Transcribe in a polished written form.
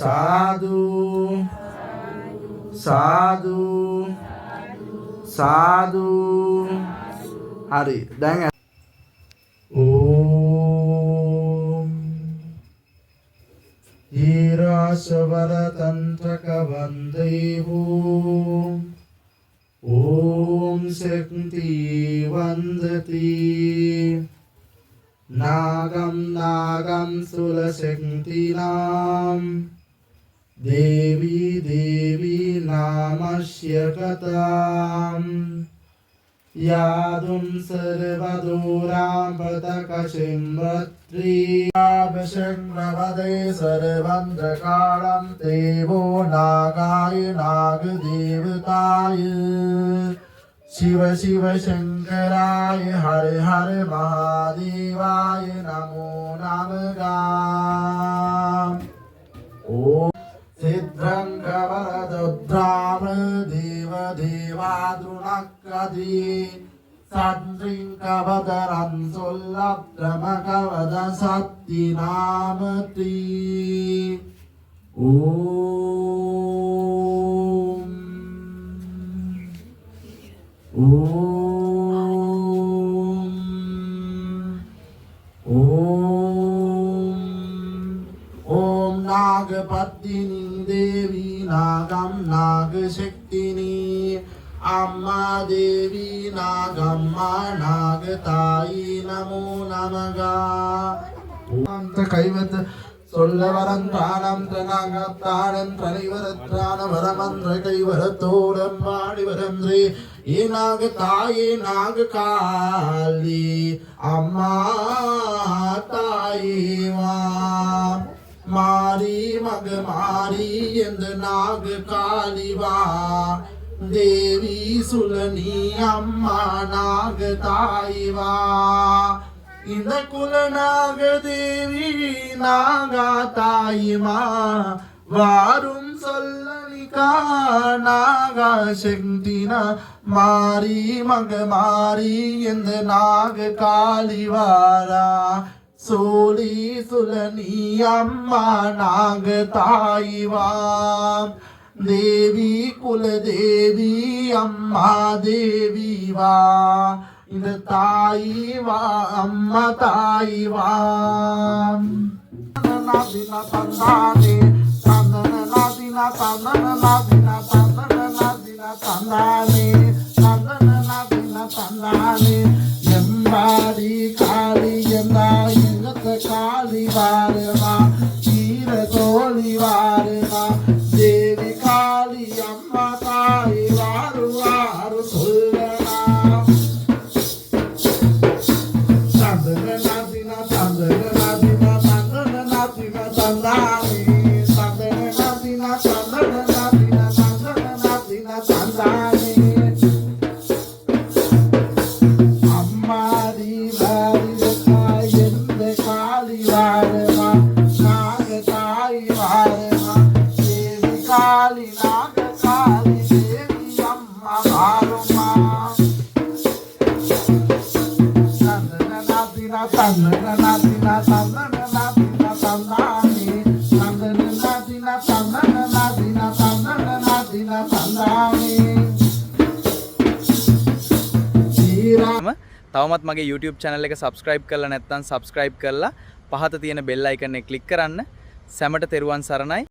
साधु साधु साधु हरि देंगे ओम हीराश्वर तंत्रक वंदेवो ओम शक्ति वंदती नागम नागम सुलशक्तिनाम देवी देवी नामस्य कथाम यादुं सर्वदूरां पतकशिम्रत्रीयाभिषङ्गवदे सर्वन्द्रकालं देवो नागाय नागदेवताय शिव शिव शङ्कराय हर हर महादेवाय नमो नमः ॐ सिद्धं कवरदुद्राम देव देवादृणकदी सद्रिं कवदरं सुल्लभ्रम कवद सत्तिनामति ओम नागपत्तिनी देवी नागम नागशक्तिनी अम्मा देवी नागम्मा नागताई नमो नमः अंत कैवत சொல்லவரம் தானம் தனகத்தானம் தனிவரத்ரான வரமந்திர கைவரத்தோடம் பாடிவரந்திரே ஏ நாக தாயே நாக காளி அம்மா தாயே வா மாரி மக மாரி எந்த நாக காளிவா தேவி சுலனி அம்மா நாக தாய்வா இந்த குலநாக தேவி நாகா தாயுமா வாரும் சொல்லலிகா நாகா சக்தினா மாரி மக மாரி எந்த நாக காளிவாரா சோழி சுலனி அம்மா நாக தாய்வாம் தேவி குலதேவி அம்மா தேவி வா இந்த தாயி வா அம்மா தாயி வா நாதினா தந்தானே தந்தன நாதினா தந்தன நாதினா தந்தன நாதினா தந்தானே தந்தன நாதினா தந்தானே எம்பாடி காளி என்னா எங்கத்த காளி வாரமா வீர தோழி வாரமா தேவி காளி அம்மா தாயி வாரு வாரு சொல்லனா தந்தன நாதினா தந்தன நாதினா தந்தன நாதினா தந்தானே தந்தன நாதினா தந்தன நாதினா தந்தன நாதினா தந்தானே அம்மாடி வாரிதா எந்த காளி வாரமா நாக தாய் வாரமா தேவி காளி நாக காளி தேவி அம்மா வாருமா தந்தன நாதினா தந்தன நாதினா தந்தன நாதினா தந்தானே தந்தன நாதினா தந்தன நாதினா தந்தன நாதினா தந்தானே තවමත් මගේ YouTube channel එක subscribe කරලා නැත්නම් subscribe කරලා පහත තියෙන bell icon එක click කරන්න. සැමට තෙරුවන් සරණයි.